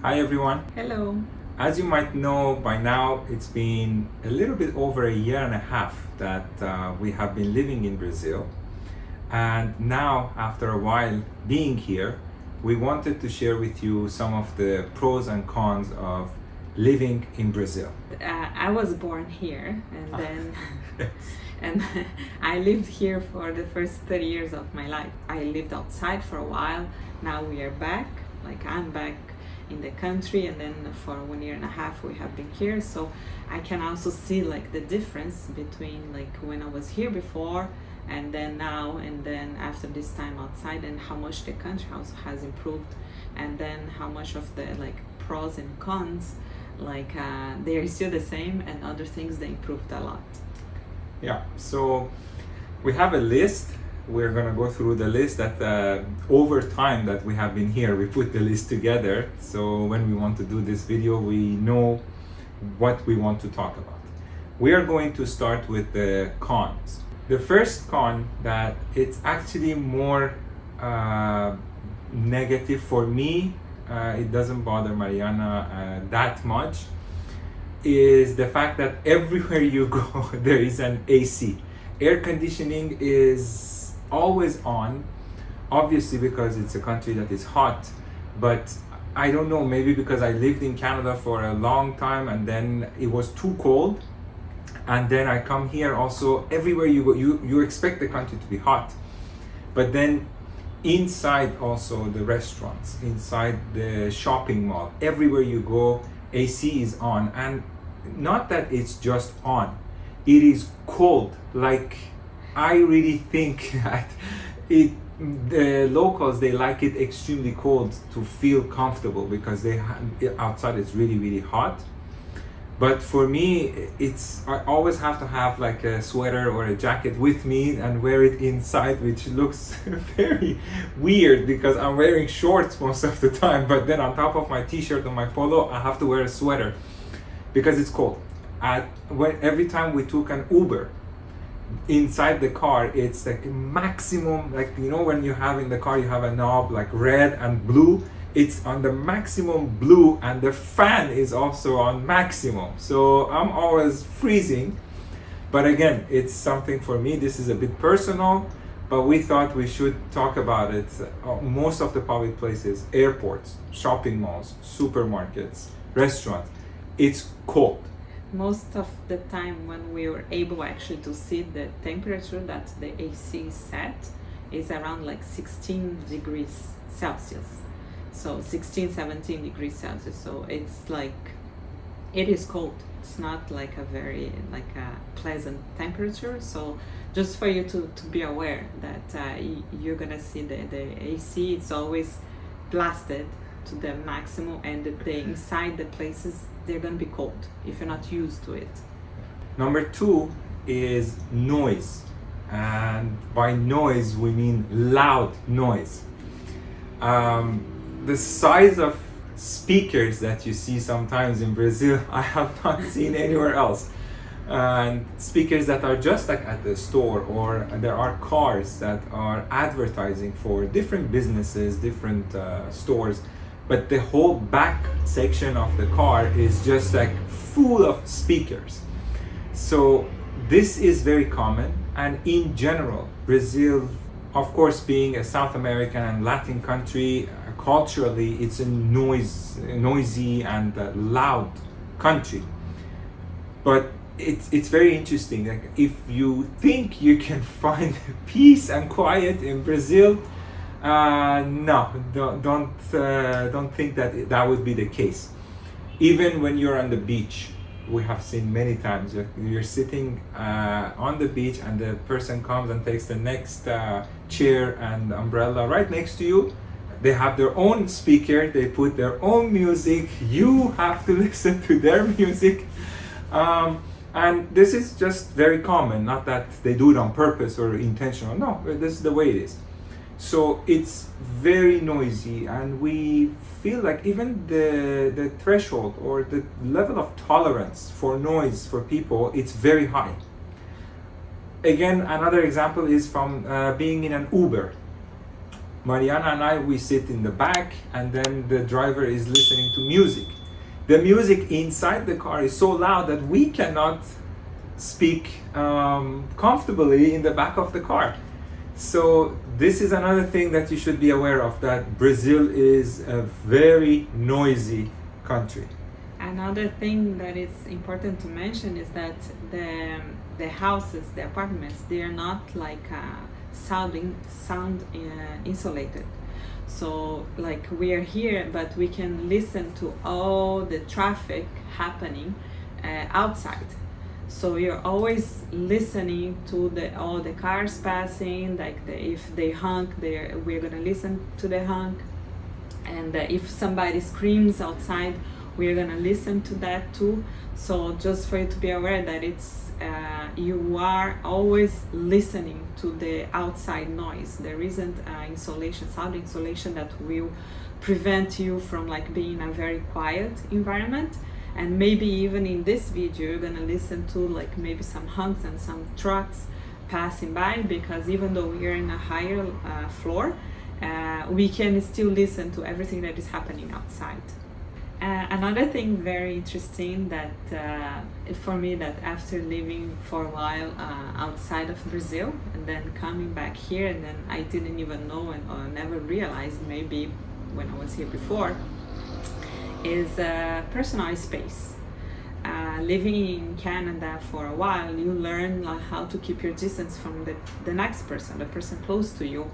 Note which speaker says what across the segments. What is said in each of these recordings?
Speaker 1: Hi everyone.
Speaker 2: Hello.
Speaker 1: As you might know by now, it's been a little bit over a year and a half that we have been living in Brazil. And now, after a while being here, we wanted to share with you some of the pros and cons of living in Brazil.
Speaker 2: I was born here and then and I lived here for the first 30 years of my life. I lived outside for a while. Now we are back. I'm back in the country, and then for 1 year and a half we have been here. So I can also see the difference between when I was here before and then now, and then after this time outside, and how much the country also has improved, and then how much of the pros and cons they are still the same, and other things they improved a lot.
Speaker 1: Yeah, so we have a list. We're gonna go through the list that over time that we have been here, we put the list together. So when we want to do this video, we know what we want to talk about. We are going to start with the cons. The first con that it's actually more negative for me, it doesn't bother Mariana that much, is the fact that everywhere you go there is an AC. Air conditioning is always on, obviously because it's a country that is hot, but I don't know, maybe because I lived in Canada for a long time and then it was too cold, and then I come here also, everywhere you go, you expect the country to be hot, but then inside also the restaurants, inside the shopping mall, everywhere you go, AC is on. And not that it's just on, it is cold. I really think that the locals, they like it extremely cold to feel comfortable, because outside it's really hot. But for me, I always have to have a sweater or a jacket with me and wear it inside, which looks very weird because I'm wearing shorts most of the time, but then on top of my t-shirt and my polo, I have to wear a sweater because it's cold. Every time we took an Uber, inside the car, it's maximum, when you have in the car, you have a knob red and blue, it's on the maximum blue, and the fan is also on maximum, so I'm always freezing. But again, it's something for me, this is a bit personal, but we thought we should talk about it. Most of the public places, airports, shopping malls, supermarkets, restaurants, it's cold.
Speaker 2: Most of the time when we were able actually to see the temperature that the AC set is around 16 degrees Celsius. So 16-17 degrees Celsius. So it's it is cold. It's not a very a pleasant temperature. So just for you to be aware that you're gonna see the AC, it's always blasted to the maximum, and the inside the places, they're gonna be cold if you're not used to it.
Speaker 1: Number two is noise, and by noise we mean loud noise. The size of speakers that you see sometimes in Brazil, I have not seen anywhere else. And speakers that are just at the store, or there are cars that are advertising for different businesses, different stores, but the whole back section of the car is just full of speakers. So this is very common, and in general, Brazil, of course, being a South American and Latin country, culturally it's a noisy and loud country. But it's very interesting. If you think you can find peace and quiet in Brazil, no, don't think that would be the case. Even when you're on the beach, we have seen many times you're sitting on the beach and the person comes and takes the next chair and umbrella right next to you. They have their own speaker, they put their own music, you have to listen to their music. And this is just very common, not that they do it on purpose or intentional, no, this is the way it is. So it's very noisy, and we feel even the threshold or the level of tolerance for noise for people, it's very high. Again, another example is from being in an Uber. Mariana and I, we sit in the back, and then the driver is listening to music. The music inside the car is so loud that we cannot speak comfortably in the back of the car. So this is another thing that you should be aware of, that Brazil is a very noisy country.
Speaker 2: Another thing that is important to mention is that the houses, the apartments, they are not like sound insulated. So like we are here, but we can listen to all the traffic happening outside. So you're always listening to all the cars passing. Like if they honk, we're gonna listen to the honk, and if somebody screams outside, we're gonna listen to that too. So just for you to be aware that you are always listening to the outside noise. There isn't sound insulation that will prevent you from like being in a very quiet environment. And maybe even in this video you're gonna listen to like maybe some honks and some trucks passing by, because even though we are in a higher floor, we can still listen to everything that is happening outside. Another thing very interesting that for me, that after living for a while outside of Brazil and then coming back here, and then I didn't even know or never realized, maybe when I was here before, is personal space. Living in Canada for a while, you learn how to keep your distance from the next person, the person close to you,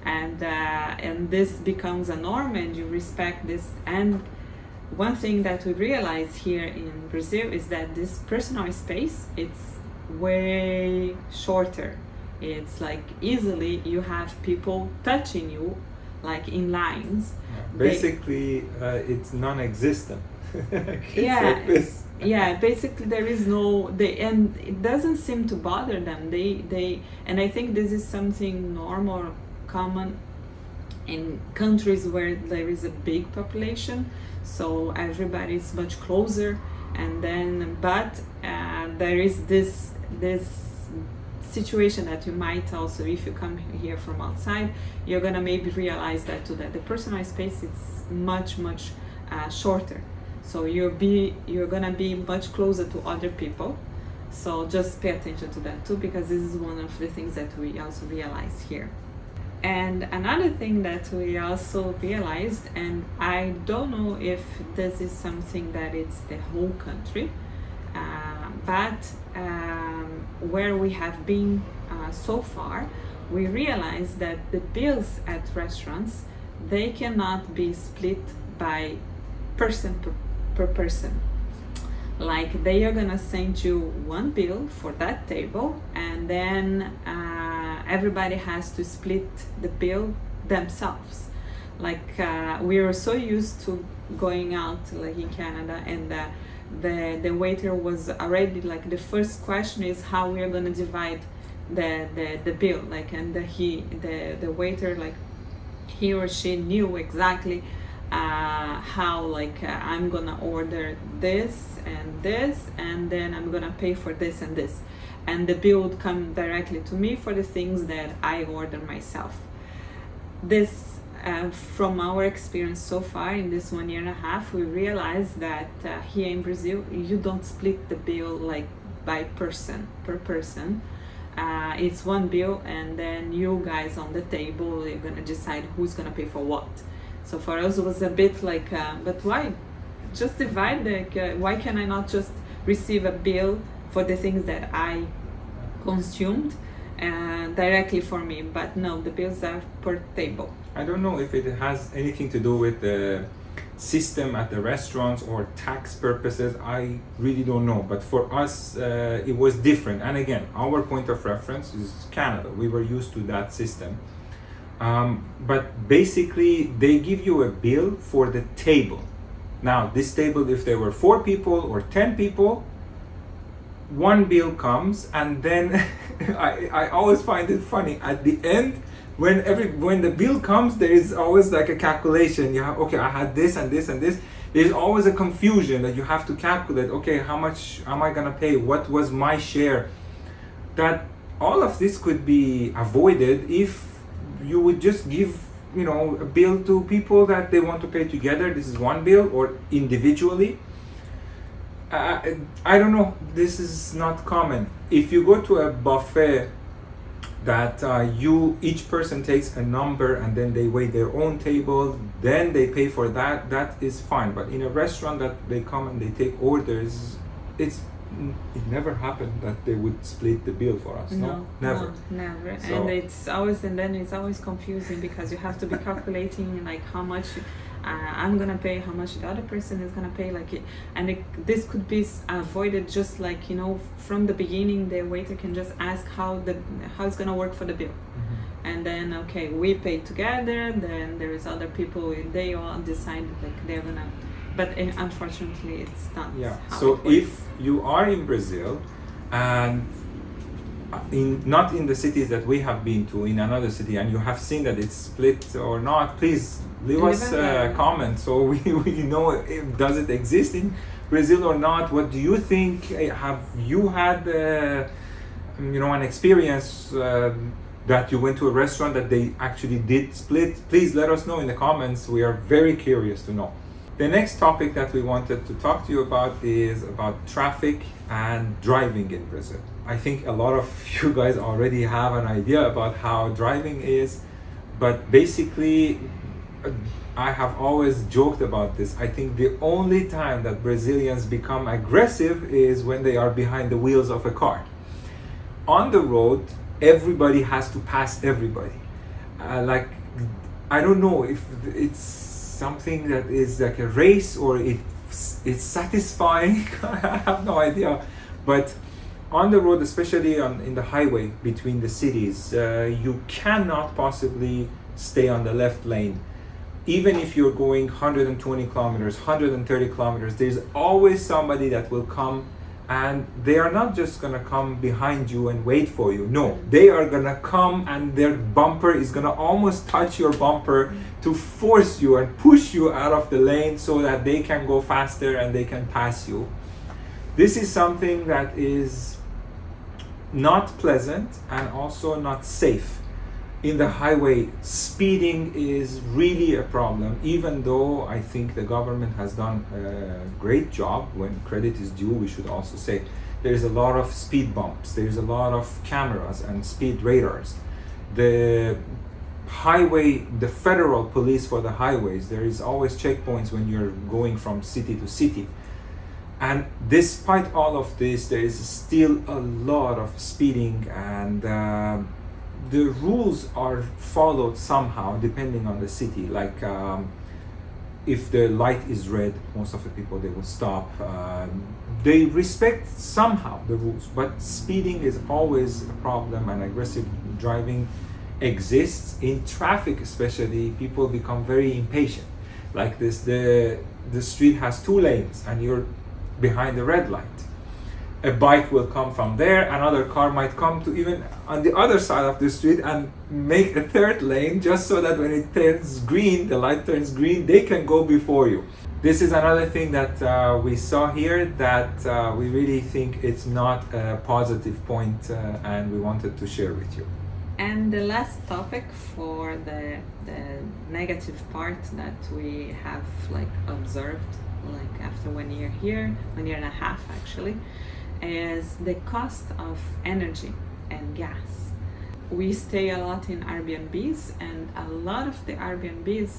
Speaker 2: and this becomes a norm, and you respect this. And one thing that we realize here in Brazil is that this personal space, it's way shorter. It's like easily you have people touching you like in lines.
Speaker 1: Basically, it's non-existent.
Speaker 2: Basically there is no, and it doesn't seem to bother them. And I think this is something normal, common in countries where there is a big population, so everybody is much closer. And then, but there is this situation that you might also, if you come here from outside, you're gonna maybe realize that too, that the personal space is much shorter. So you're gonna be much closer to other people. So just pay attention to that too, because this is one of the things that we also realize here. And another thing that we also realized, and I don't know if this is something that it's the whole country, but where we have been so far, we realized that the bills at restaurants, they cannot be split by person per person. Like they are gonna send you one bill for that table, and then everybody has to split the bill themselves. Like we are so used to going out like in Canada, and the waiter was already like, the first question is how we are gonna divide the bill, like, and the waiter, like he or she knew exactly how, like I'm gonna order this, and then I'm gonna pay for this and this, and the bill would come directly to me for the things that I order myself. This from our experience so far in this 1.5 years, we realized that here in Brazil you don't split the bill like by person per person. It's one bill, and then you guys on the table, you're gonna decide who's gonna pay for what. So for us it was a bit like, but why? Just divide why can I not just receive a bill for the things that I consumed directly for me? But no, the bills are per table.
Speaker 1: I don't know if it has anything to do with the system at the restaurants or tax purposes. I really don't know. But for us, it was different. And again, our point of reference is Canada. We were used to that system. But basically, they give you a bill for the table. Now, this table, if there were 4 people or 10 people, one bill comes, and then I always find it funny at the end, when the bill comes, there is always like a calculation. You have, okay, I had this and this and this. There's always a confusion that you have to calculate. Okay, how much am I gonna pay? What was my share? That all of this could be avoided if you would just give a bill to people that they want to pay together. This is one bill, or individually. I don't know. This is not common. If you go to a buffet that each person takes a number and then they weigh their own table, then they pay for that, that is fine. But in a restaurant that they come and they take orders, it never happened that they would split the bill for us. No, never.
Speaker 2: No, never.
Speaker 1: So,
Speaker 2: and it's always confusing, because you have to be calculating like how much I'm gonna pay, how much the other person is gonna pay, this could be avoided just from the beginning. The waiter can just ask how it's gonna work for the bill, and then okay, we pay together. Then there is other people, they all decide they're gonna. But unfortunately, it's not.
Speaker 1: Yeah.
Speaker 2: How
Speaker 1: So
Speaker 2: it works.
Speaker 1: if you are in Brazil and not in the cities that we have been to, in another city, and you have seen that it's split or not, please leave us a comment so we know does it exist in Brazil or not. What do you think? Have you had an experience that you went to a restaurant that they actually did split? Please let us know in the comments. We are very curious to know. The next topic that we wanted to talk to you about is about traffic and driving in Brazil. I think a lot of you guys already have an idea about how driving is, but basically, I have always joked about this. I think the only time that Brazilians become aggressive is when they are behind the wheels of a car. On the road, everybody has to pass everybody. I don't know if it's something that is like a race or it's satisfying. I have no idea. But on the road, especially in the highway between the cities, you cannot possibly stay on the left lane. Even if you're going 120 kilometers, 130 kilometers, there's always somebody that will come, and they are not just gonna come behind you and wait for you. No, they are gonna come and their bumper is gonna almost touch your bumper to force you and push you out of the lane so that they can go faster and they can pass you. This is something that is not pleasant and also not safe. In the highway, speeding is really a problem, even though I think the government has done a great job. When credit is due, we should also say there's a lot of speed bumps, there's a lot of cameras and speed radars. The federal police for the highways, there is always checkpoints when you're going from city to city. And despite all of this, there is still a lot of speeding, and the rules are followed somehow depending on the city. If the light is red, most of the people, they will stop. They respect somehow the rules, but speeding is always a problem, and aggressive driving exists. In traffic especially, people become very impatient. Like this, the street has 2 lanes and you're behind the red light. A bike will come from there, another car might come to even on the other side of the street and make a 3rd lane, just so that when it turns green, the light turns green, they can go before you. This is another thing that we saw here that we really think it's not a positive point, and we wanted to share with you.
Speaker 2: And the last topic for the negative part that we have observed after 1 year here, 1 year and a half actually, is the cost of energy and gas. We stay a lot in Airbnbs, and a lot of the Airbnbs,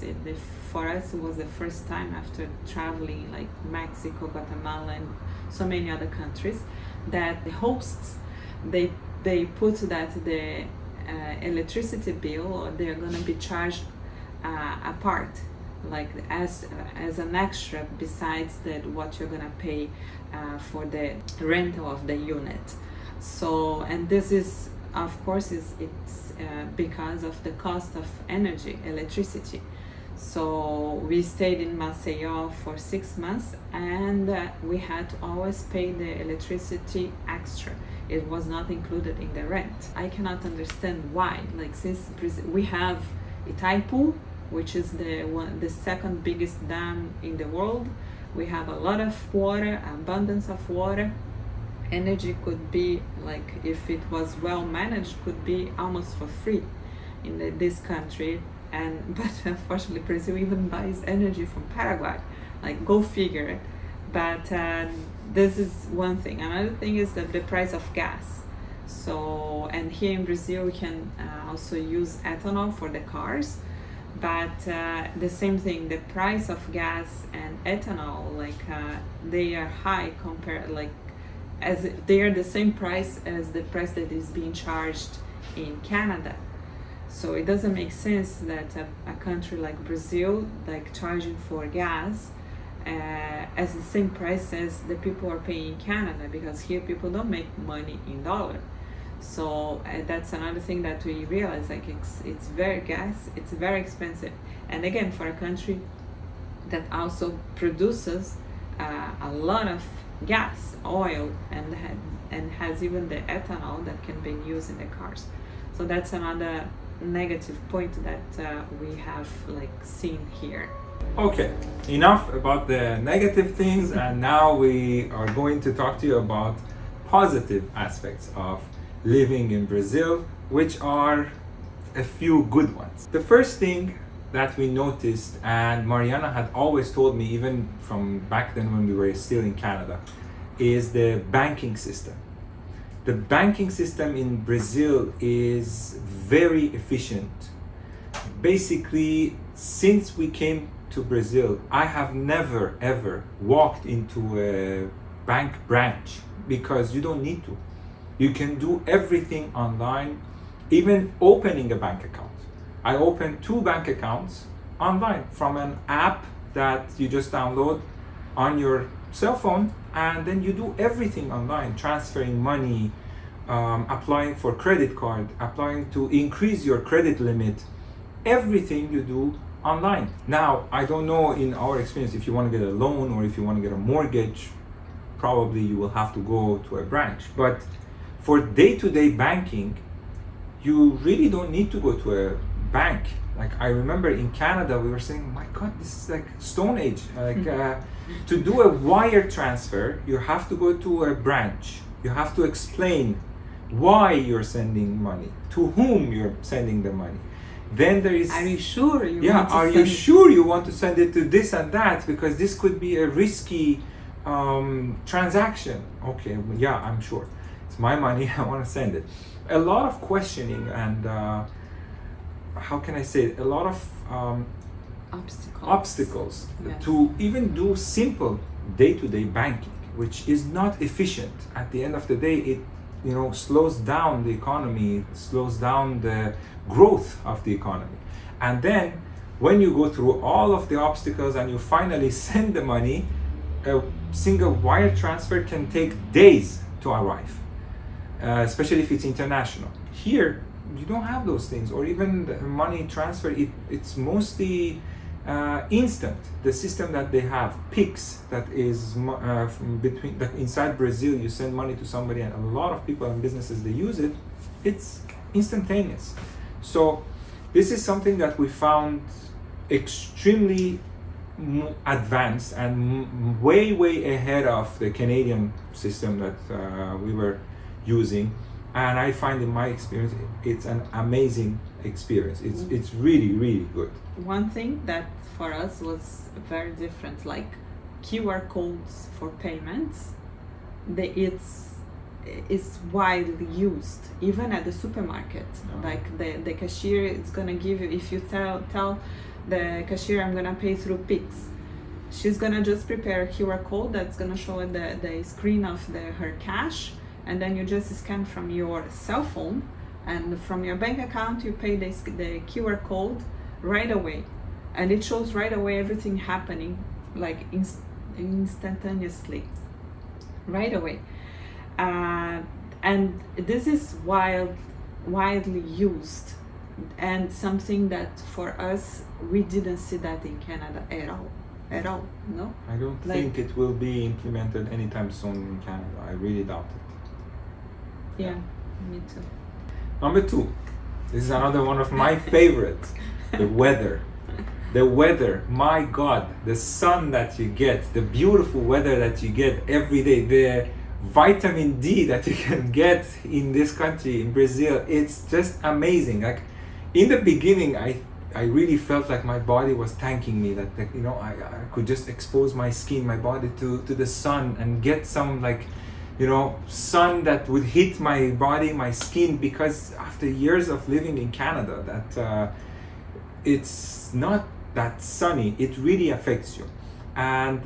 Speaker 2: for us, it was the first time after traveling Mexico, Guatemala, and so many other countries, that the hosts, they put that the electricity bill, they're gonna be charged apart, as an extra besides what you're gonna pay for the rental of the unit. So, and this is, of course, it's because of the cost of energy, electricity. So we stayed in Maceió for 6 months, and we had to always pay the electricity extra. It was not included in the rent. I cannot understand why. Since we have Itaipu, which is the 2nd biggest dam in the world, we have a lot of water, abundance of water. Energy could be, if it was well managed, could be almost for free in this country. but unfortunately Brazil even buys energy from Paraguay. Like, go figure. But this is one thing. Another thing is that the price of gas. So, and here in Brazil we can also use ethanol for the cars, but the same thing, the price of gas and ethanol, like they are high compared, like as they are the same price as the price that is being charged in Canada. So it doesn't make sense that a country like Brazil, like charging for gas as the same price as the people are paying in Canada, because here people don't make money in dollar. So that's another thing that we realize, like it's very expensive. And again, for a country that also produces a lot of gas, oil, and has even the ethanol that can be used in the cars. So that's another negative point that we have like seen here.
Speaker 1: Okay, enough about the negative things, and now we are going to talk to you about positive aspects of living in Brazil, which are a few good ones. The first thing that we noticed, and Mariana had always told me even from back then when we were still in Canada, is the banking system. The banking system in Brazil is very efficient. Basically, since we came to Brazil, I have never ever walked into a bank branch, because you don't need to. You can do everything online, even opening a bank account. I opened 2 bank accounts online from an app that you just download on your cell phone, and then you do everything online, transferring money, applying for credit card, applying to increase your credit limit, everything you do online. Now, I don't know in our experience, if you want to get a loan or if you want to get a mortgage, probably you will have to go to a branch. But for day-to-day banking, you really don't need to go to a bank. Like, I remember in Canada, we were saying, my God, this is like Stone Age. Like, to do a wire transfer, you have to go to a branch. You have to explain why you're sending money, to whom you're sending the money. Then there is,
Speaker 2: are you sure you
Speaker 1: yeah,
Speaker 2: want to
Speaker 1: are
Speaker 2: send
Speaker 1: you
Speaker 2: it?
Speaker 1: sure you want to send it to this and that, because this could be a risky transaction. Okay, well, yeah, I'm sure. It's my money, I want to send it. A lot of questioning and how can I say it? A lot of obstacles
Speaker 2: Yes.
Speaker 1: to even do simple day-to-day banking, which is not efficient. At the end of the day, it slows down the economy, slows down the growth of the economy. And then when you go through all of the obstacles and you finally send the money, a single wire transfer can take days to arrive, especially if it's international. Here, you don't have those things, or even the money transfer, it's mostly instant. The system that they have, Pix, that is inside Brazil, you send money to somebody, and a lot of people and businesses, they use it. It's instantaneous. So this is something that we found extremely advanced and way ahead of the Canadian system that we were using. And I find, in my experience, it's an amazing experience. It's really good.
Speaker 2: One thing that for us was very different, like QR codes for payments, it's widely used, even at the supermarket. Like the cashier is gonna give you, if you tell the cashier, I'm gonna pay through Pix, she's gonna just prepare a QR code that's gonna show the screen of her cash, and then you just scan from your cell phone, and from your bank account you pay the QR code right away, and it shows right away everything happening, like instantaneously, right away. And this is widely used, and something that for us, we didn't see that in Canada at all, no?
Speaker 1: I don't think it will be implemented anytime soon in Canada. I really doubt it.
Speaker 2: Yeah, me too.
Speaker 1: Number 2, this is another one of my favorites, the weather. The weather, my God, the sun that you get, the beautiful weather that you get every day, the vitamin D that you can get in this country, in Brazil, it's just amazing. Like, in the beginning, I really felt like my body was thanking me, that like, you know, I could just expose my skin, my body to the sun and get some like, you know, sun that would hit my body, my skin, because after years of living in Canada, that it's not that sunny, it really affects you. And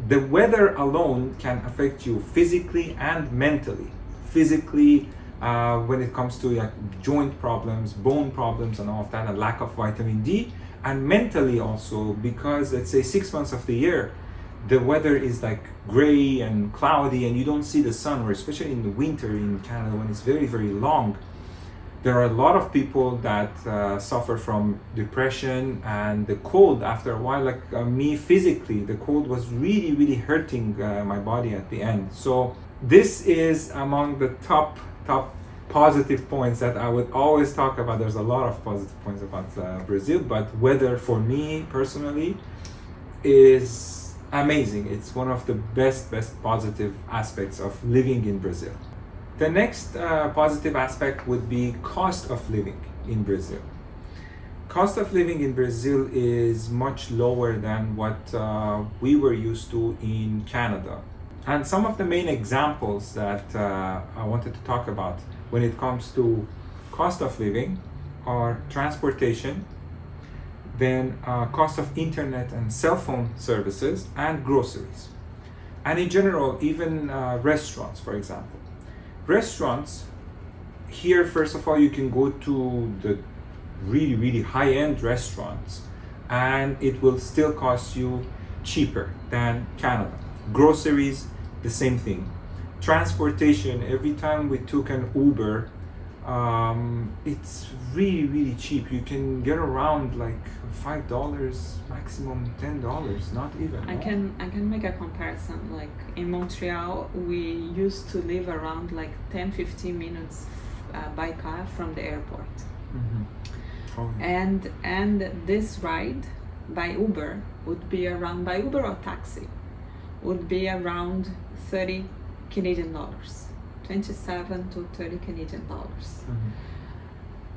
Speaker 1: the weather alone can affect you physically and mentally. Physically, when it comes to like joint problems, bone problems and all of that, and lack of vitamin D, and mentally also, because let's say 6 months of the year, the weather is like gray and cloudy and you don't see the sun, or especially in the winter in Canada when it's very, very long. There are a lot of people that suffer from depression and the cold after a while, like me physically, the cold was really, really hurting my body at the end. So this is among the top positive points that I would always talk about. There's a lot of positive points about Brazil, but weather for me personally is amazing. It's one of the best positive aspects of living in Brazil. The next positive aspect would be cost of living in Brazil. Cost of living in Brazil is much lower than what we were used to in Canada. And some of the main examples that I wanted to talk about when it comes to cost of living are transportation, then cost of internet and cell phone services, and groceries. And in general, even restaurants, for example. Restaurants, here, first of all, you can go to the really, really high-end restaurants and it will still cost you cheaper than Canada. Groceries, the same thing. Transportation, every time we took an Uber, it's really, really cheap. You can get around like $5, maximum $10, not even.
Speaker 2: I can make a comparison. Like in Montreal, we used to live around like 10-15 minutes by car from the airport.
Speaker 1: Mm-hmm. Oh.
Speaker 2: And this ride by Uber would be around, by Uber or taxi, would be around 30 Canadian dollars, 27 to 30 Canadian dollars.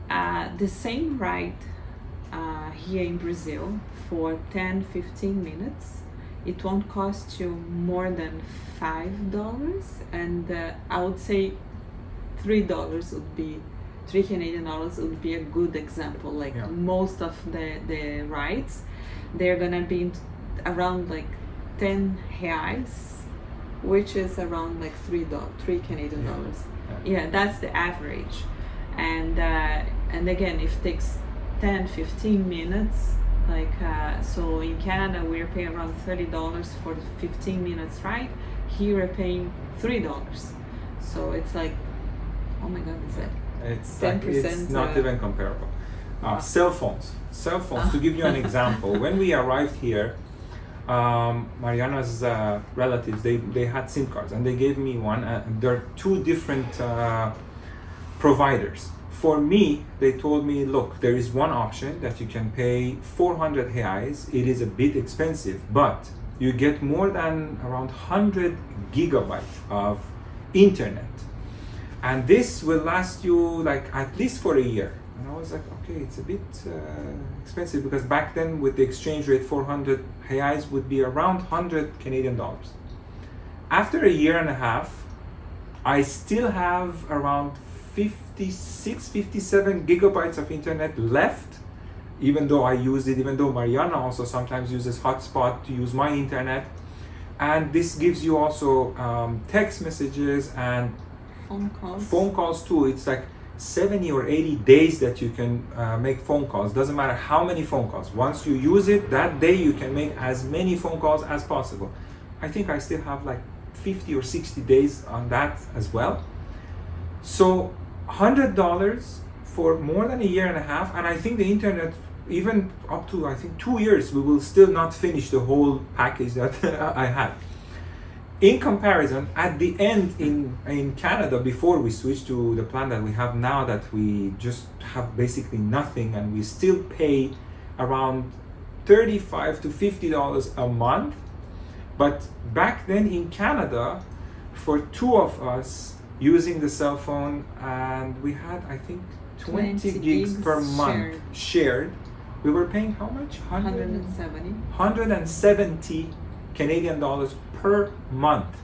Speaker 1: Mm-hmm.
Speaker 2: The same ride here in Brazil for 10-15 minutes, it won't cost you more than $5, and I would say $3 would be, 3 Canadian dollars would be a good example. Like most of the rides, they're gonna be around like 10 reais, which is around like $3 Canadian dollars. Yeah, that's the average. And again, if it takes 10-15 minutes, like so in Canada we're paying around $30 for the 15 minutes ride. Here we're paying $3. So it's like, oh my god, it's like
Speaker 1: it's
Speaker 2: 10%.
Speaker 1: Like, it's not even comparable. Cell phones. To give you an example, when we arrived here, Mariana's relatives, they had SIM cards and they gave me one. There are two different providers. For me, they told me, look, there is one option that you can pay 400 reais. It is a bit expensive, but you get more than around 100 gigabytes of internet. And this will last you like at least for a year. And I was like, okay, it's a bit expensive, because back then with the exchange rate, 400 reais would be around 100 Canadian dollars. After a year and a half, I still have around 56, 57 gigabytes of internet left, even though I use it, even though Mariana also sometimes uses hotspot to use my internet. And this gives you also text messages and phone calls too. It's like 70 or 80 days that you can make phone calls. Doesn't matter how many phone calls. Once you use it, that day you can make as many phone calls as possible. I think I still have like 50 or 60 days on that as well. So $100 for more than a year and a half, and I think the internet, even up to I think 2 years, we will still not finish the whole package that I had. In comparison, at the end in Canada, before we switched to the plan that we have now, that we just have basically nothing, and we still pay around $35 to $50 a month. But back then in Canada, for two of us using the cell phone, and we had I think 20 gigs per month shared. We were paying how much?
Speaker 2: 170.
Speaker 1: 170 Canadian dollars per month.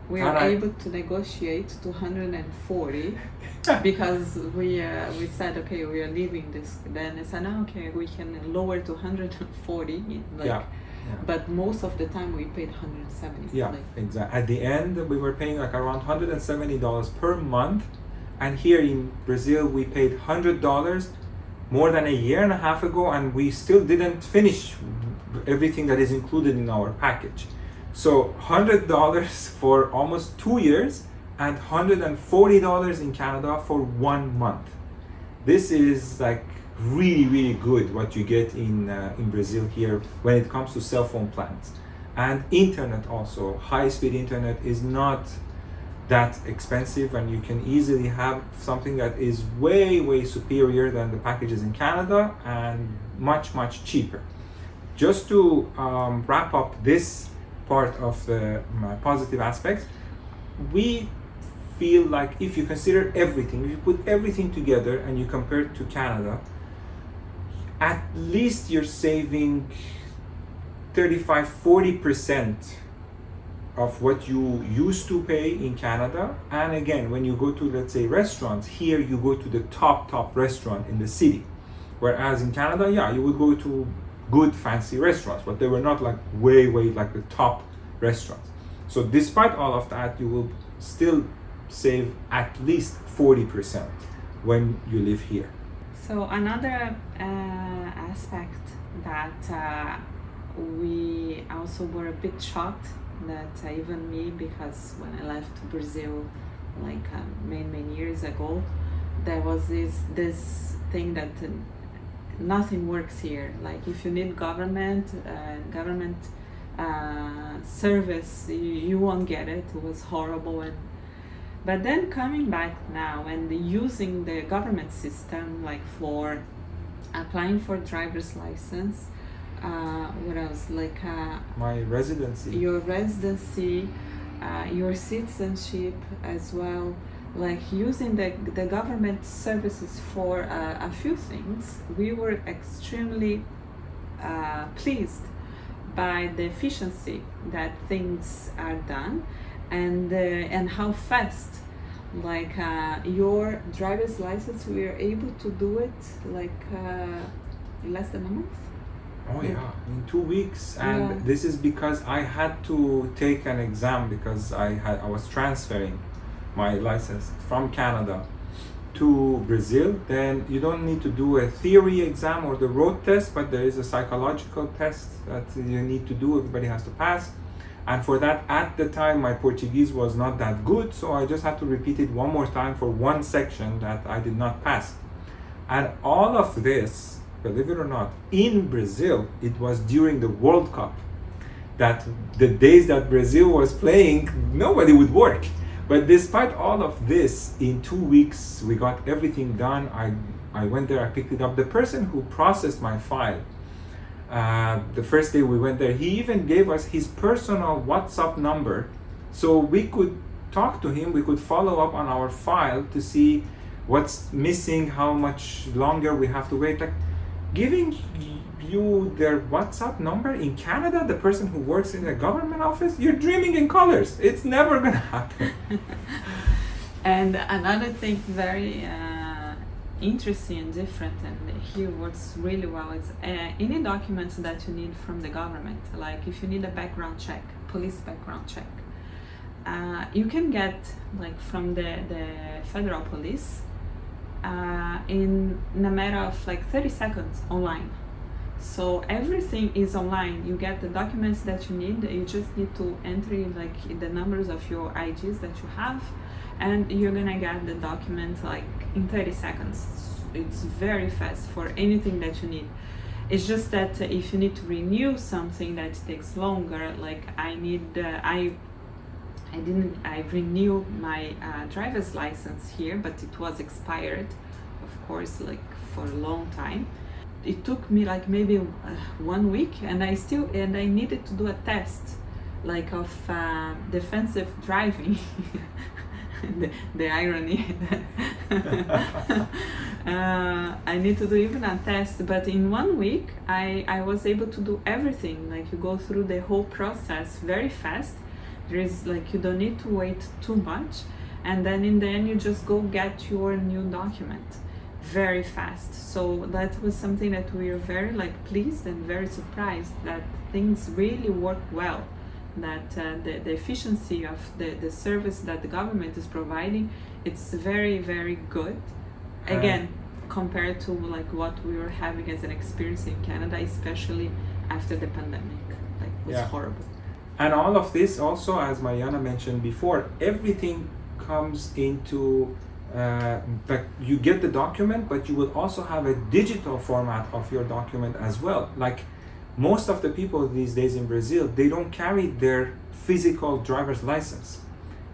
Speaker 2: We were able to negotiate to 140 because we said, okay, we are leaving this. Then I said, no, okay, we can lower to 140. Like,
Speaker 1: yeah.
Speaker 2: But most of the time we paid 170.
Speaker 1: Yeah, like, exactly. At the end, we were paying like around $170 per month. And here in Brazil, we paid $100 more than a year and a half ago, and we still didn't finish everything that is included in our package. So $100 for almost 2 years and $140 in Canada for 1 month. This is like really, really good what you get in Brazil here when it comes to cell phone plans. And internet also, high-speed internet is not that expensive, and you can easily have something that is way, way superior than the packages in Canada and much, much cheaper. Just to wrap up this part of the positive aspects, we feel like if you consider everything, if you put everything together and you compare it to Canada, at least you're saving 35-40% of what you used to pay in Canada. And again, when you go to, let's say, restaurants, here you go to the top restaurant in the city. Whereas in Canada, yeah, you would go to good fancy restaurants, but they were not like way like the top restaurants. So despite all of that, you will still save at least 40% when you live here.
Speaker 2: So another aspect that we also were a bit shocked, that even me, because when I left Brazil like many years ago, there was this thing that nothing works here. Like if you need government service, you won't get it. It was horrible. But then coming back now and using the government system, like for applying for driver's license, what else, like
Speaker 1: my residency,
Speaker 2: your residency, your citizenship as well, like using the government services for a few things, we were extremely pleased by the efficiency that things are done, and how fast, like your driver's license, we are able to do it like in less than a month.
Speaker 1: Oh yeah, in 2 weeks. And this is because I had to take an exam because I was transferring my license from Canada to Brazil. Then you don't need to do a theory exam or the road test, but there is a psychological test that you need to do, everybody has to pass. And for that, at the time, my Portuguese was not that good, so I just had to repeat it one more time for one section that I did not pass. And all of this, believe it or not, in Brazil, it was during the World Cup, that the days that Brazil was playing, nobody would work. But despite all of this, in 2 weeks, we got everything done. I went there, I picked it up. The person who processed my file, the first day we went there, he even gave us his personal WhatsApp number, so we could talk to him, we could follow up on our file to see what's missing, how much longer we have to wait. Like, giving you their WhatsApp number in Canada, the person who works in a government office, you're dreaming in colors. It's never gonna happen.
Speaker 2: And another thing very interesting and different, and here works really well, is any documents that you need from the government, like if you need a background check, police background check, you can get like from the federal police in a matter of like 30 seconds online. So everything is online. You get the documents that you need. You just need to enter like the numbers of your IDs that you have, and you're gonna get the document like in 30 seconds. It's very fast for anything that you need. It's just that if you need to renew something, that takes longer. Like I renewed my driver's license here, but it was expired, of course, like for a long time. It took me like maybe 1 week, and I needed to do a test, like of defensive driving. the irony. I need to do even a test, but in 1 week I was able to do everything. Like you go through the whole process very fast. There is like you don't need to wait too much, and then in the end you just go get your new document very fast. So that was something that we were very like pleased and very surprised that things really work well, that the efficiency of the service that the government is providing, it's very, very good. Again, compared to like what we were having as an experience in Canada, especially after the pandemic, like it was horrible.
Speaker 1: And all of this also, as Mariana mentioned before, everything comes into that you get the document, but you will also have a digital format of your document as well. Like most of the people these days in Brazil, they don't carry their physical driver's license.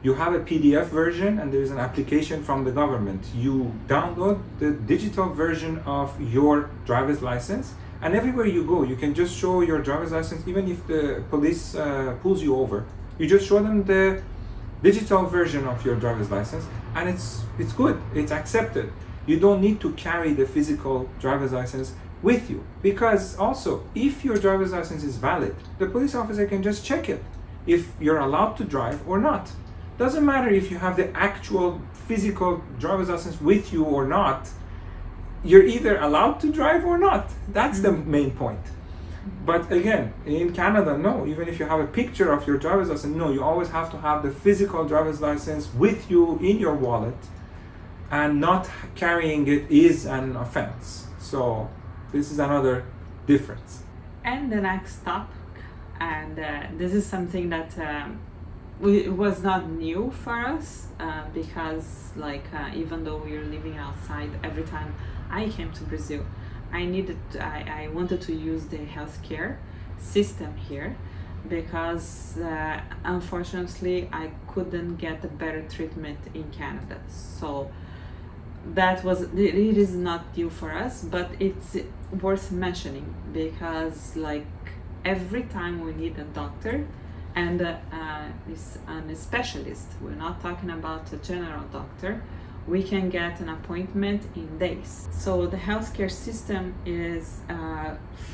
Speaker 1: You have a PDF version and there's an application from the government. You download the digital version of your driver's license, and everywhere you go, you can just show your driver's license. Even if the police pulls you over, you just show them the digital version of your driver's license, and it's good, it's accepted. You don't need to carry the physical driver's license with you, because also if your driver's license is valid, the police officer can just check it if you're allowed to drive or not. Doesn't matter if you have the actual physical driver's license with you or not, you're either allowed to drive or not. That's the main point. But again, in Canada, no, even if you have a picture of your driver's license, no, you always have to have the physical driver's license with you in your wallet, and not carrying it is an offense. So this is another difference.
Speaker 2: And the next topic, and this is something that it was not new for us, because like even though we were living outside, every time I came to Brazil, I wanted to use the healthcare system here, because unfortunately I couldn't get a better treatment in Canada. So it is not new for us, but it's worth mentioning, because like every time we need a doctor and a specialist, we're not talking about a general doctor, we can get an appointment in days. So the healthcare system is,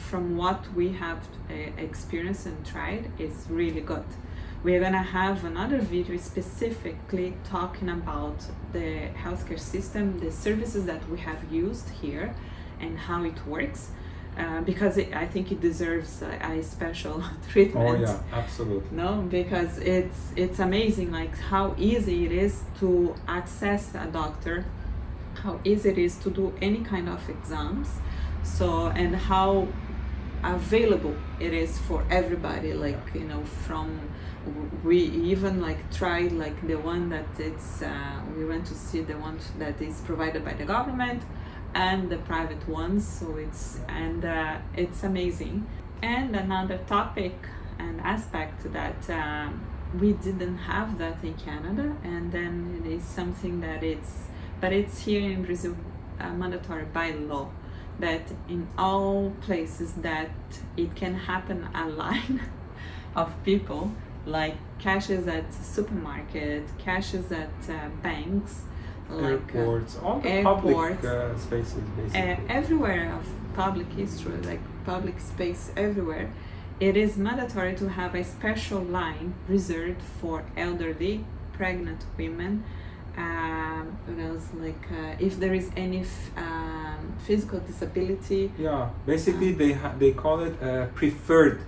Speaker 2: from what we have experienced and tried, is really good. We're gonna have another video specifically talking about the healthcare system, the services that we have used here and how it works, because I think it deserves a special treatment.
Speaker 1: Oh yeah, absolutely.
Speaker 2: No, because it's amazing like how easy it is to access a doctor, how easy it is to do any kind of exams, so, and how available it is for everybody. Like, you know, from we even like tried like the one that it's we went to see the one that is provided by the government and the private ones, so it's amazing. And another topic and aspect that we didn't have that in Canada, and then it is something that it's here in Brazil, mandatory by law, that in all places that it can happen a line of people, like cashes at supermarket, cashes at banks, like
Speaker 1: airports, all the
Speaker 2: airports,
Speaker 1: public spaces, basically.
Speaker 2: Everywhere of public history, like public space everywhere, it is mandatory to have a special line reserved for elderly, pregnant women. What else? Like if there is any physical disability.
Speaker 1: Yeah, basically they call it a preferred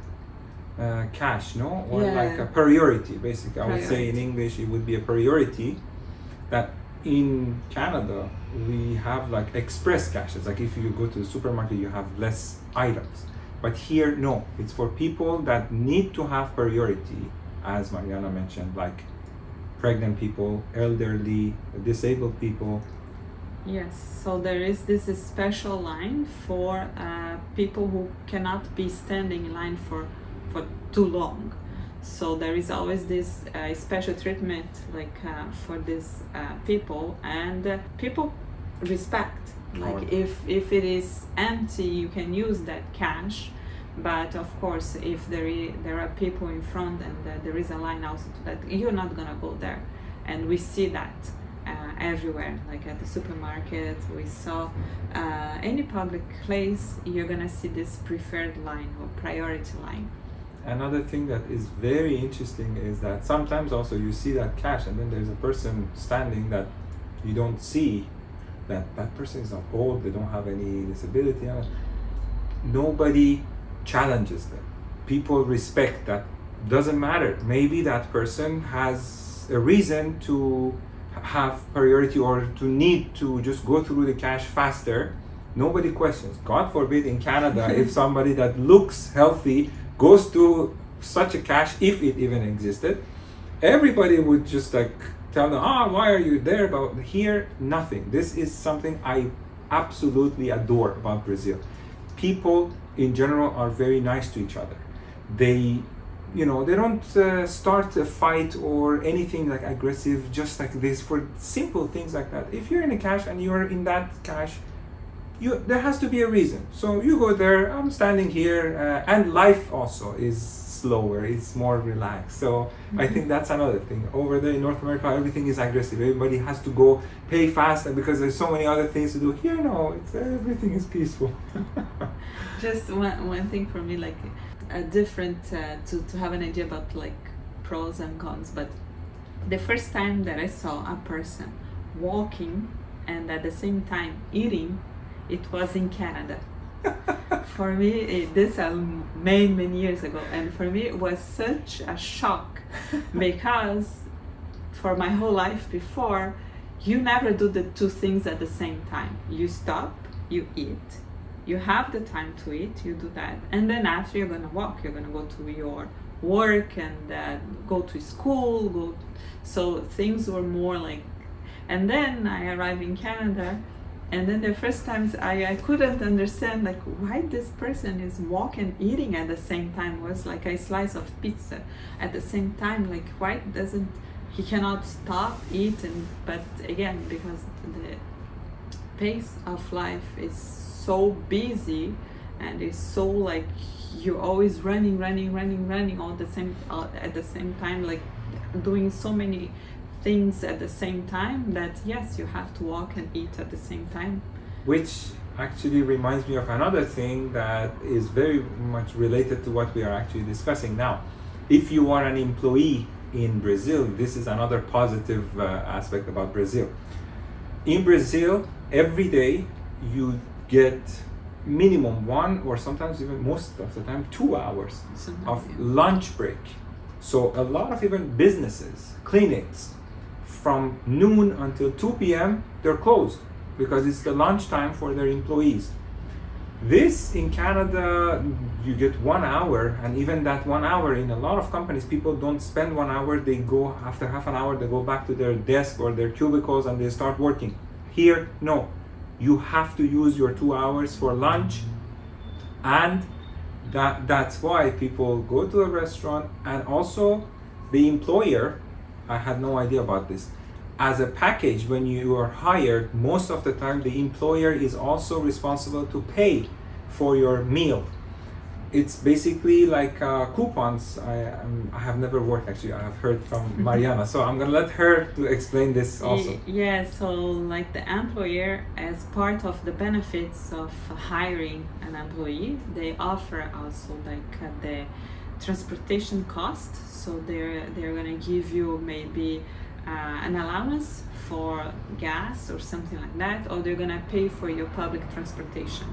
Speaker 1: cash, no, or like a priority. Basically, I would say in English it would be a priority. That in Canada we have like express cashes. Like if you go to the supermarket, you have less items. But here, no, it's for people that need to have priority, as Mariana mentioned, like pregnant people, elderly, disabled people.
Speaker 2: Yes, so there is this special line for people who cannot be standing in line for too long. So there is always this special treatment like for these people, and people respect. Like if it is empty, you can use that cash. But of course, if there are people in front and there is a line also to that, you're not gonna go there. And we see that everywhere, like at the supermarket. We saw any public place, you're gonna see this preferred line or priority line.
Speaker 1: Another thing that is very interesting is that sometimes also you see that cash and then there's a person standing that you don't see that person is not old, they don't have any disability. Nobody challenges them. People respect that. Doesn't matter. Maybe that person has a reason to have priority or to need to just go through the cash faster. Nobody questions. God forbid in Canada if somebody that looks healthy goes to such a cash, if it even existed, everybody would just like tell them, why are you there? But here, nothing. This is something I absolutely adore about Brazil. People in general are very nice to each other. They don't start a fight or anything like aggressive just like this for simple things like that. If you're in a cash and you're in that cash, there has to be a reason. So you go there, I'm standing here, and life also is slower, it's more relaxed. So I think that's another thing. Over there in North America, everything is aggressive. Everybody has to go pay fast, and because there's so many other things to do. Here, no, everything is peaceful.
Speaker 2: Just one thing for me, like a different to have an idea about like pros and cons. But the first time that I saw a person walking and at the same time eating, it was in Canada. For me, this many years ago, and for me it was such a shock because for my whole life before, you never do the two things at the same time. You stop, you eat, you have the time to eat, you do that, and then after you're gonna walk, you're gonna go to your work and go to school, so things were more like. And then I arrived in Canada, and then the first times I couldn't understand like why this person is walking, eating at the same time. It was like a slice of pizza at the same time. Like why doesn't he cannot stop eating? But again, because the pace of life is so busy and it's so like you're always running all at the same time, like doing so many things at the same time, that yes, you have to walk and eat at the same time.
Speaker 1: Which actually reminds me of another thing that is very much related to what we are actually discussing now. If you are an employee in Brazil, this is another positive aspect about Brazil. In Brazil, every day you get minimum 1 or sometimes even most of the time 2 hours of lunch break. So a lot of even businesses, clinics, from noon until 2 p.m. they're closed because it's the lunchtime for their employees. This in Canada, you get 1 hour, and even that 1 hour in a lot of companies, people don't spend 1 hour, they go after half an hour, they go back to their desk or their cubicles and they start working. Here, no, you have to use your 2 hours for lunch, and that's why people go to a restaurant. And also the employer, I had no idea about this. As a package, when you are hired, most of the time the employer is also responsible to pay for your meal. It's basically like coupons. I have never worked actually. I have heard from Mariana, so I'm gonna let her to explain this also.
Speaker 2: Yeah, so like the employer, as part of the benefits of hiring an employee, they offer also like the transportation cost. So they're gonna give you maybe an allowance for gas or something like that, or they're gonna pay for your public transportation,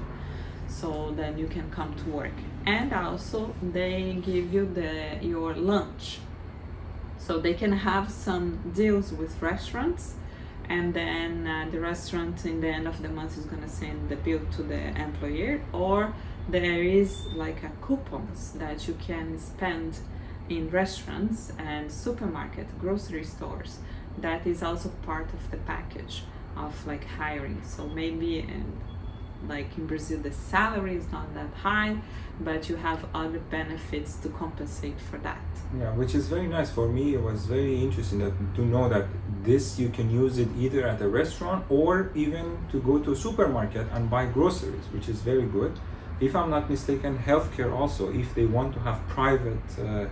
Speaker 2: so then you can come to work. And also they give you your lunch, so they can have some deals with restaurants, and then the restaurant in the end of the month is gonna send the bill to the employer, or there is like a coupons that you can spend in restaurants and supermarket, grocery stores. That is also part of the package of like hiring. So maybe like in Brazil the salary is not that high, but you have other benefits to compensate for that.
Speaker 1: Yeah, which is very nice. For me it was very interesting to know that this you can use it either at a restaurant or even to go to a supermarket and buy groceries, which is very good. If I'm not mistaken, healthcare also, if they want to have private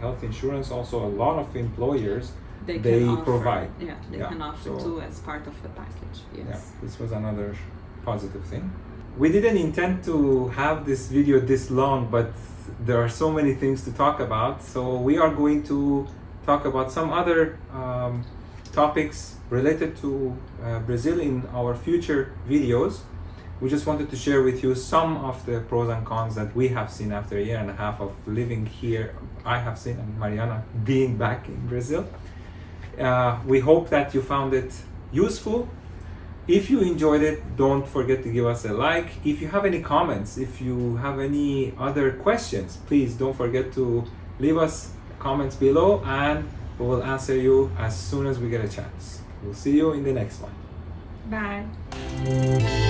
Speaker 1: health insurance, also a lot of employers they
Speaker 2: offer,
Speaker 1: provide.
Speaker 2: Yeah, they
Speaker 1: Yeah,
Speaker 2: can offer
Speaker 1: so-
Speaker 2: too as part of the package. Yes.
Speaker 1: Yeah, this was another positive thing. We didn't intend to have this video this long, but there are so many things to talk about. So we are going to talk about some other topics related to Brazil in our future videos. We just wanted to share with you some of the pros and cons that we have seen after a year and a half of living here. I have seen, and Mariana being back in Brazil. We hope that you found it useful. If you enjoyed it, don't forget to give us a like. If you have any comments, if you have any other questions, please don't forget to leave us comments below, and we will answer you as soon as we get a chance. We'll see you in the next one.
Speaker 2: Bye.